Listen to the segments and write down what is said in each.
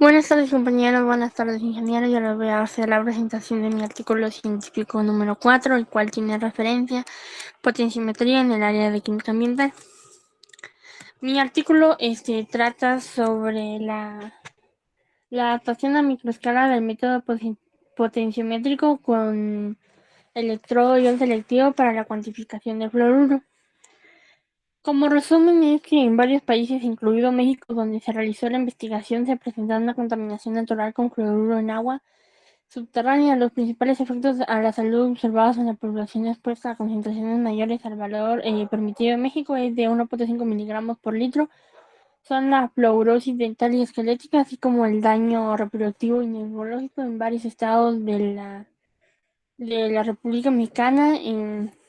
Buenas tardes compañeros, buenas tardes ingenieros. Yo les voy a hacer la presentación de mi artículo científico número 4, el cual tiene referencia potenciometría en el área de química ambiental. Mi artículo trata sobre la adaptación a microescala del método potenciométrico con electrodo ion selectivo para la cuantificación del fluoruro. Como resumen es que en varios países, incluido México, donde se realizó la investigación, se presentó una contaminación natural con fluoruro en agua subterránea. Los principales efectos a la salud observados en la población expuesta a concentraciones mayores al valor permitido en México es de 1,5 miligramos por litro. Son la fluorosis dental y esquelética, así como el daño reproductivo y neurológico en varios estados de la República Mexicana.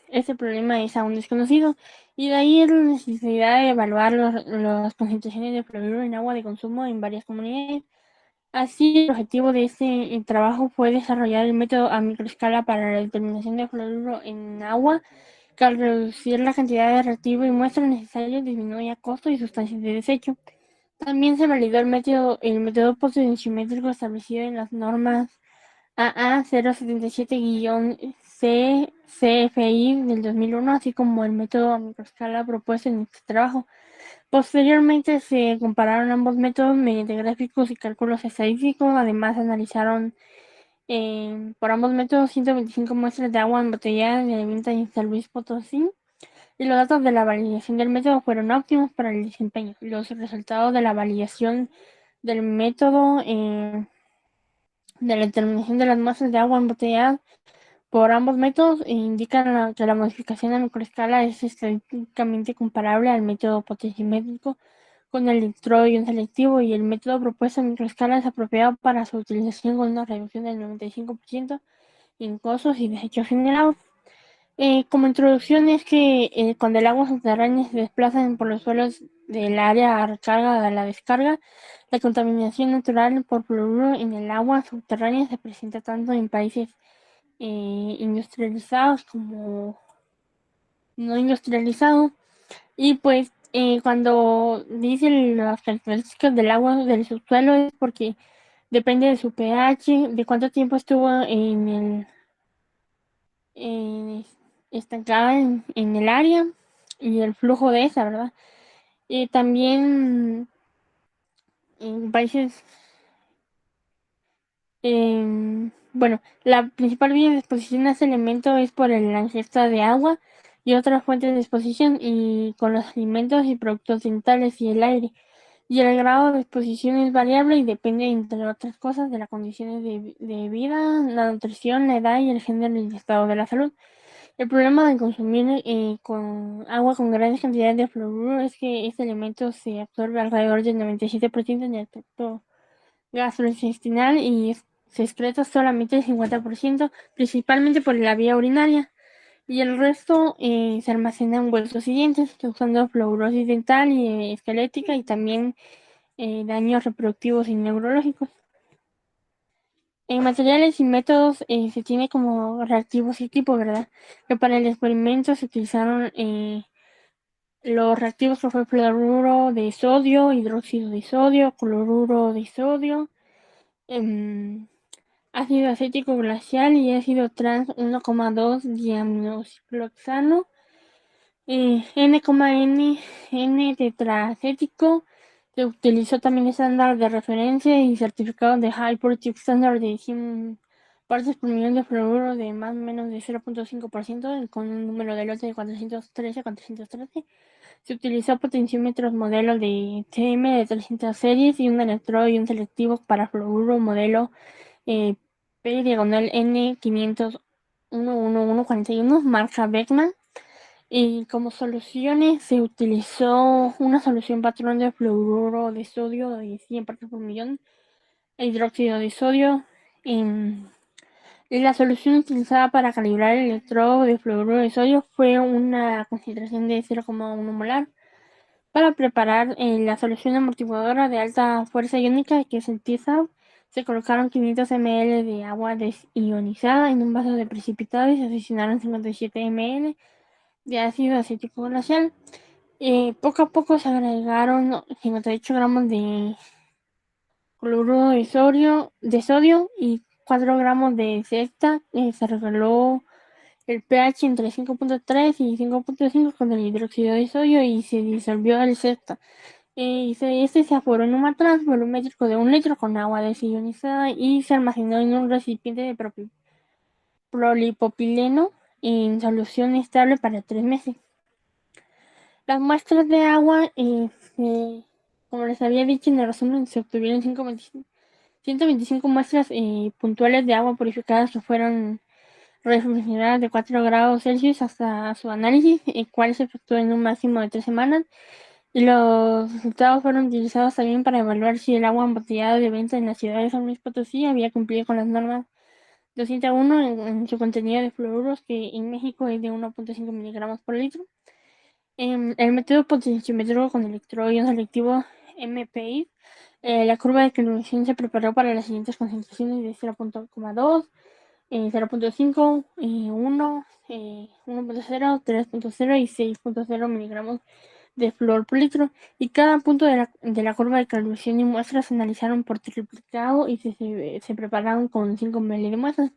Este problema es aún desconocido y de ahí es la necesidad de evaluar las concentraciones de fluoruro en agua de consumo en varias comunidades. Así, el objetivo de este trabajo fue desarrollar el método a microescala para la determinación de fluoruro en agua, que al reducir la cantidad de reactivo y muestra necesaria disminuye costos y sustancias de desecho. También se validó el método potenciométrico establecido en las normas AA 077-C CFI del 2001, así como el método a microescala propuesto en este trabajo. Posteriormente se compararon ambos métodos mediante gráficos y cálculos estadísticos. Además, analizaron por ambos métodos 125 muestras de agua embotellada de la venta en San Luis Potosí, y los datos de la validación del método fueron óptimos para el desempeño. Los resultados de la validación del método de la determinación de las muestras de agua embotellada por ambos métodos indican que la modificación a microescala es estadísticamente comparable al método potenciométrico con el electrodo ion selectivo, y el método propuesto a microescala es apropiado para su utilización con una reducción del 95% en costos y desechos generados. Como introducción es que cuando el agua subterránea se desplaza por los suelos del área recarga a la descarga, la contaminación natural por fluoruro en el agua subterránea se presenta tanto en países industrializados como no industrializados. Y pues cuando dicen las características del agua del subsuelo es porque depende de su pH, de cuánto tiempo estuvo en- estancada en el área y el flujo de esa, ¿verdad? También en países, bueno, la principal vía de exposición a este elemento es por la ingesta de agua y otras fuentes de exposición, y con los alimentos y productos dentales y el aire. Y el grado de exposición es variable y depende, entre otras cosas, de las condiciones de vida, la nutrición, la edad y el género y el estado de la salud. El problema de consumir con agua con grandes cantidades de fluoruro es que este elemento se absorbe alrededor del 97% en el tracto gastrointestinal y se excreta solamente el 50%, principalmente por la vía urinaria, y el resto se almacena en huesos y dientes, causando fluorosis dental y esquelética, y también daños reproductivos y neurológicos. En materiales y métodos se tiene como reactivos y tipo, ¿verdad? Que para el experimento se utilizaron los reactivos que fue fluoruro de sodio, hidróxido de sodio, cloruro de sodio, em, ácido acético glacial y ácido trans 1,2 diaminoxicloxano, N,N tetraacético. Se utilizó también estándar de referencia y certificado de High Purity Standard de 100 partes por millón de fluoruro de más o menos de 0,5%, con un número de lote de 413 a 413. Se utilizó potenciómetros modelo de TM de 300 series y un electrodo y un selectivo para fluoruro modelo eh, P/N500-11141 marca Beckman. Y como soluciones se utilizó una solución patrón de fluoruro de sodio de 100 partes por millón, e hidróxido de sodio. em, y la solución utilizada para calibrar el electrodo de fluoruro de sodio fue una concentración de 0,1 molar. Para preparar la solución amortiguadora de alta fuerza iónica, que es el TISAB, se colocaron 500 ml de agua desionizada en un vaso de precipitado y se adicionaron 57 ml de ácido acético glacial. Poco a poco se agregaron 58 gramos cloruro de sodio y 4 gramos de sexta. Se reveló el pH entre 5.3 y 5.5 con el hidróxido de sodio y se disolvió el sexta. Este se aforó en un matraz volumétrico de 1 litro con agua desionizada y se almacenó en un recipiente de polipropileno en solución estable para 3 meses. Las muestras de agua, como les había dicho en el resumen, se obtuvieron 125 muestras puntuales de agua purificada que fueron refrigeradas de 4 grados Celsius hasta su análisis, el cual se efectuó en un máximo de 3 semanas. Y los resultados fueron utilizados también para evaluar si el agua embotellada de venta en la ciudad de San Luis Potosí había cumplido con las normas 201 en su contenido de fluoruros, que en México es de 1.5 miligramos por litro. El método potenciómetro con electrodo ion selectivo MPI, la curva de calibración se preparó para las siguientes concentraciones de 0.2, 0.5, 1, 1.0, 3.0 y 6.0 miligramos de flúor por litro, y cada punto de la curva de calibración y muestras se analizaron por triplicado y se prepararon con 5 ml de muestras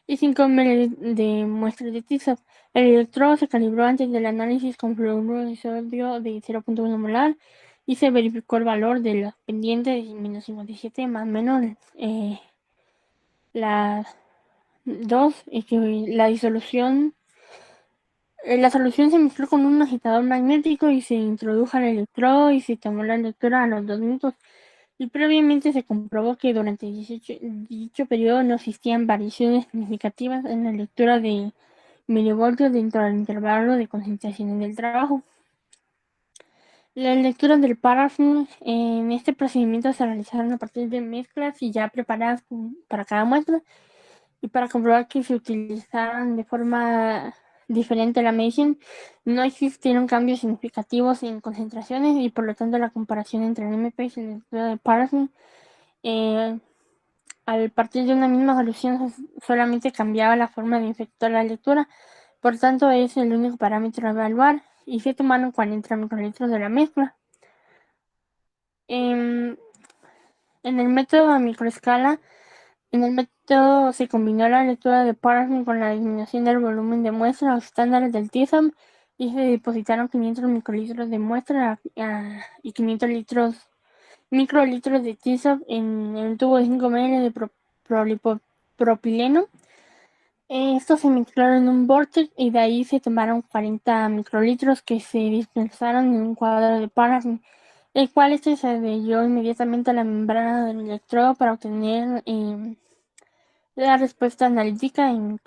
y 5 ml de muestras de TISAP. El electrodo se calibró antes del análisis con fluoruro de sodio de 0.1 molar y se verificó el valor de los pendientes de menos 57 más menos las 2, que la solución se mezcló con un agitador magnético y se introdujo al electrodo y se tomó la lectura a los 2 minutos. Y previamente se comprobó que durante dicho periodo no existían variaciones significativas en la lectura de milivoltios dentro del intervalo de concentraciones del trabajo. Las lecturas del párrafo en este procedimiento se realizaron a partir de mezclas y ya preparadas para cada muestra, y para comprobar que se utilizaran de forma diferente la medición, no existieron cambios significativos en concentraciones y por lo tanto la comparación entre el MPS y la lectura de Parsons, al partir de una misma solución, solamente cambiaba la forma de efectuar la lectura. Por tanto, es el único parámetro a evaluar y se tomaron 40 microlitros de la mezcla. En el método a microescala, se combinó la lectura de Parsons con la disminución del volumen de muestra a los estándares del TISAM y se depositaron 500 microlitros de muestra y 500 microlitros de TISAP en el tubo de 5 ml de propileno. Estos se mezclaron en un vortex y de ahí se tomaron 40 microlitros que se dispersaron en un cuadro de Parsons, el cual se adhirió inmediatamente a la membrana del electrodo para obtener la respuesta analítica en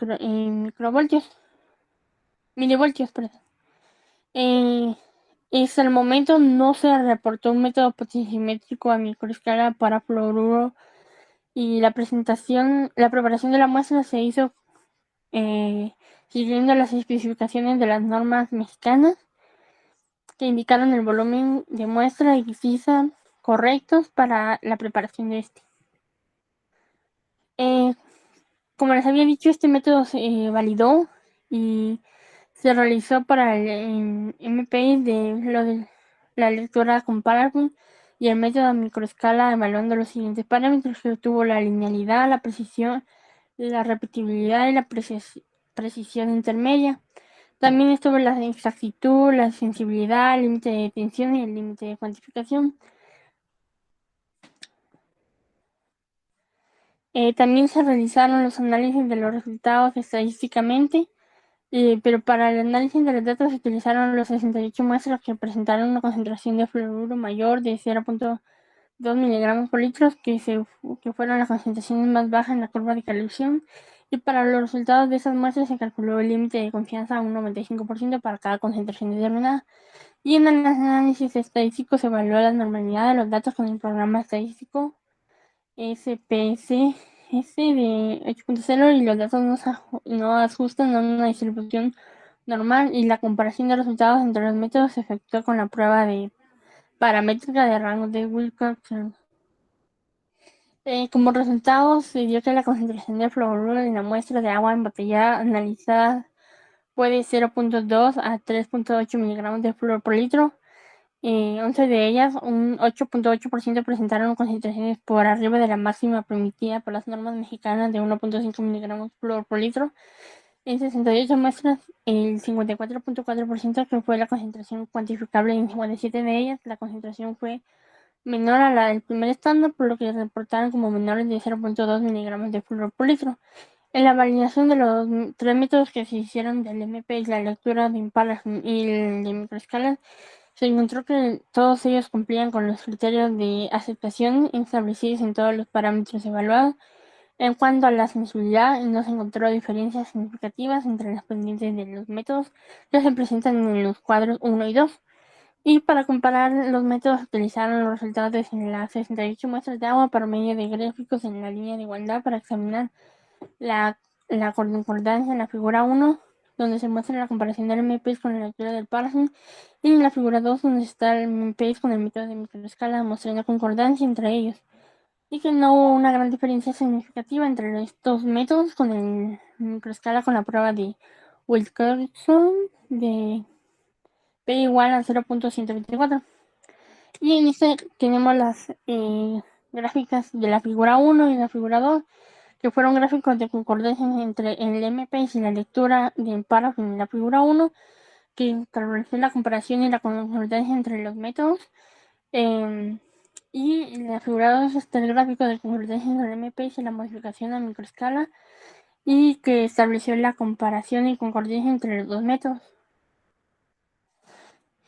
milivoltios, perdón. Hasta el momento no se reportó un método potenciométrico a microescala para fluoruro y la preparación de la muestra se hizo siguiendo las especificaciones de las normas mexicanas que indicaron el volumen de muestra y TISAP correctos para la preparación de este. Como les había dicho, este método se validó y se realizó para el MPI de la lectura con Parsons y el método a microescala, evaluando los siguientes parámetros que obtuvo: la linealidad, la precisión, la repetibilidad y la precisión intermedia. También estuvo la exactitud, la sensibilidad, el límite de tensión y el límite de cuantificación. También se realizaron los análisis de los resultados estadísticamente, pero para el análisis de los datos se utilizaron los 68 muestras que presentaron una concentración de fluoruro mayor de 0.2 miligramos por litro, que fueron las concentraciones más bajas en la curva de calibración. Y para los resultados de esas muestras se calculó el límite de confianza a un 95% para cada concentración determinada. Y en el análisis estadístico se evaluó la normalidad de los datos con el programa estadístico SPSS de 8.0 y los datos no ajustan a una distribución normal, y la comparación de resultados entre los métodos se efectuó con la prueba de paramétrica de rango de Wilcox. Como resultado, se dio que la concentración de fluoruro en la muestra de agua embotellada analizada fue de 0.2 a 3.8 miligramos de flúor por litro. 11 de ellas, un 8.8%, presentaron concentraciones por arriba de la máxima permitida por las normas mexicanas de 1.5 miligramos flúor por litro. En 68 muestras, el 54.4%, que fue la concentración cuantificable, en 57 de ellas, la concentración fue menor a la del primer estándar, por lo que reportaron como menores de 0.2 miligramos de flúor por litro. En la validación de los tres métodos que se hicieron del MP, la lectura de impalas y el de microescala, se encontró que todos ellos cumplían con los criterios de aceptación establecidos en todos los parámetros evaluados. En cuanto a la sensibilidad, no se encontró diferencias significativas entre las pendientes de los métodos que se presentan en los cuadros 1 y 2. Y para comparar los métodos, utilizaron los resultados de las 68 muestras de agua por medio de gráficos en la línea de igualdad para examinar la, la concordancia en la figura 1, donde se muestra la comparación del MPS con la lectura del Parsons, y en la figura 2, donde está el MPS con el método de microescala, mostrando concordancia entre ellos, y que no hubo una gran diferencia significativa entre estos métodos con el microescala con la prueba de Wilkinson de P igual a 0.124. Y en este tenemos las gráficas de la figura 1 y la figura 2, que fueron gráficos de concordancia entre el MPS y la lectura del párrafo en la figura 1, que estableció la comparación y la concordancia entre los métodos. Y en la figura 2 está el gráfico de concordancia entre el MPS y la modificación a microescala, y que estableció la comparación y concordancia entre los dos métodos.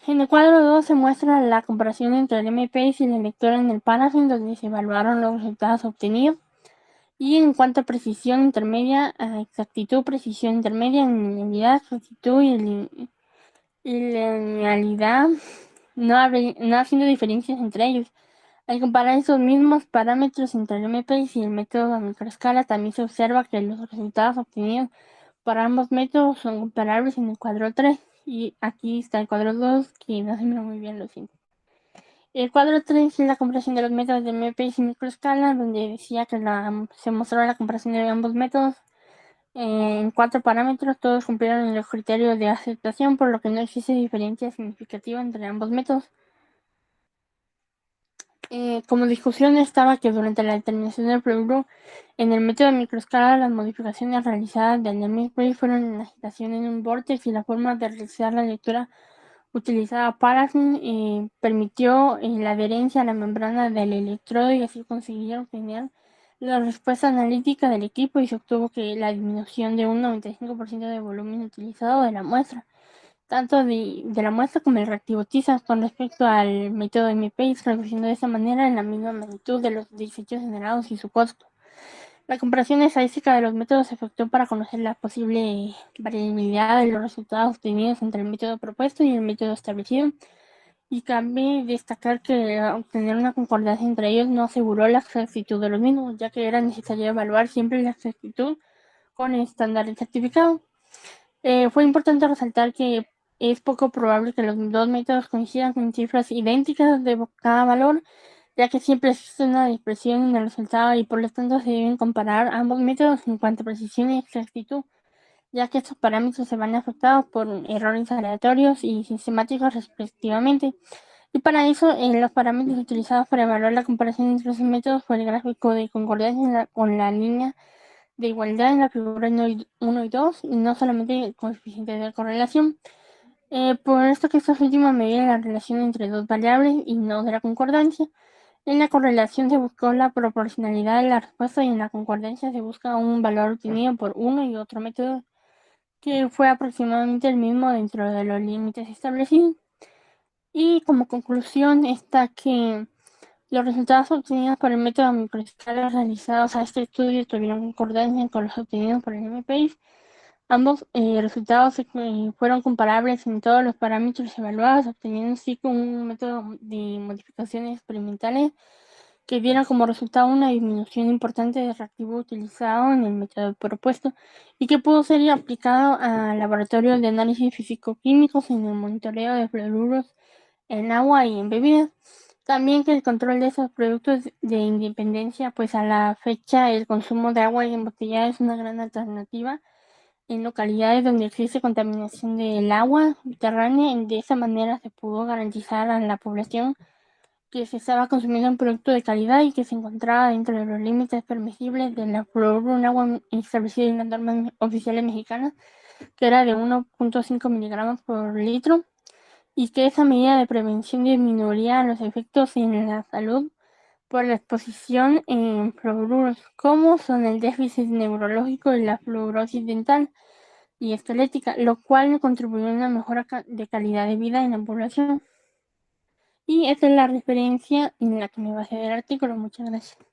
En el cuadro 2 se muestra la comparación entre el MPS y la lectura en el Paraffin, donde se evaluaron los resultados obtenidos. Y en cuanto a precisión intermedia, a exactitud, precisión intermedia, linealidad, exactitud y linealidad, no habiendo diferencias entre ellos. Al comparar esos mismos parámetros entre el MPS y el método a microescala, también se observa que los resultados obtenidos para ambos métodos son comparables en el cuadro 3. Y aquí está el cuadro 2, que no se mira muy bien, lo siento. El cuadro 3 es la comparación de los métodos de MPS y microescala, donde decía que se mostró la comparación de ambos métodos en 4 parámetros. Todos cumplieron los criterios de aceptación, por lo que no existe diferencia significativa entre ambos métodos. Como discusión estaba que durante la determinación del producto en el método de microescala, las modificaciones realizadas del MPS fueron en la agitación en un vórtice, y la forma de realizar la lectura utilizada Paraffin permitió la adherencia a la membrana del electrodo, y así consiguieron obtener la respuesta analítica del equipo, y se obtuvo que la disminución de un 95% de volumen utilizado de la muestra, tanto de la muestra como el reactivo TISA, con respecto al método MPS, reduciendo de esta manera en la misma magnitud de los desechos generados y su costo. La comparación estadística de los métodos se efectuó para conocer la posible variabilidad de los resultados obtenidos entre el método propuesto y el método establecido, y cabe destacar que obtener una concordancia entre ellos no aseguró la exactitud de los mismos, ya que era necesario evaluar siempre la exactitud con estándares certificados. Fue importante resaltar que es poco probable que los dos métodos coincidan con cifras idénticas de cada valor, ya que siempre existe una dispersión en el resultado, y por lo tanto se deben comparar ambos métodos en cuanto a precisión y exactitud, ya que estos parámetros se van afectados por errores aleatorios y sistemáticos respectivamente. Y para eso, los parámetros utilizados para evaluar la comparación entre los métodos fue el gráfico de concordancia con la línea de igualdad en la figura 1 y 2, y no solamente el coeficiente de correlación. Por esto que estas últimas medían la relación entre dos variables y no de la concordancia. En la correlación se buscó la proporcionalidad de la respuesta, y en la concordancia se busca un valor obtenido por uno y otro método que fue aproximadamente el mismo dentro de los límites establecidos. Y como conclusión está que los resultados obtenidos por el método microescala realizados a este estudio tuvieron concordancia con los obtenidos por el MPI. Ambos resultados fueron comparables en todos los parámetros evaluados, obteniendo así con un método de modificaciones experimentales que dieron como resultado una disminución importante de reactivo utilizado en el método propuesto, y que pudo ser aplicado a laboratorios de análisis físico-químicos en el monitoreo de fluoruros en agua y en bebidas. También que el control de esos productos de independencia, pues a la fecha el consumo de agua embotellada es una gran alternativa en localidades donde existe contaminación del agua subterránea. De esa manera se pudo garantizar a la población que se estaba consumiendo un producto de calidad y que se encontraba dentro de los límites permisibles de la fluoruro en agua establecido en las normas oficiales mexicanas, que era de 1.5 miligramos por litro, y que esa medida de prevención disminuiría los efectos en la salud por la exposición en fluoruros, como son el déficit neurológico y la fluorosis dental y esquelética, lo cual contribuyó a una mejora de calidad de vida en la población. Y esa es la referencia en la que me basé del artículo. Muchas gracias.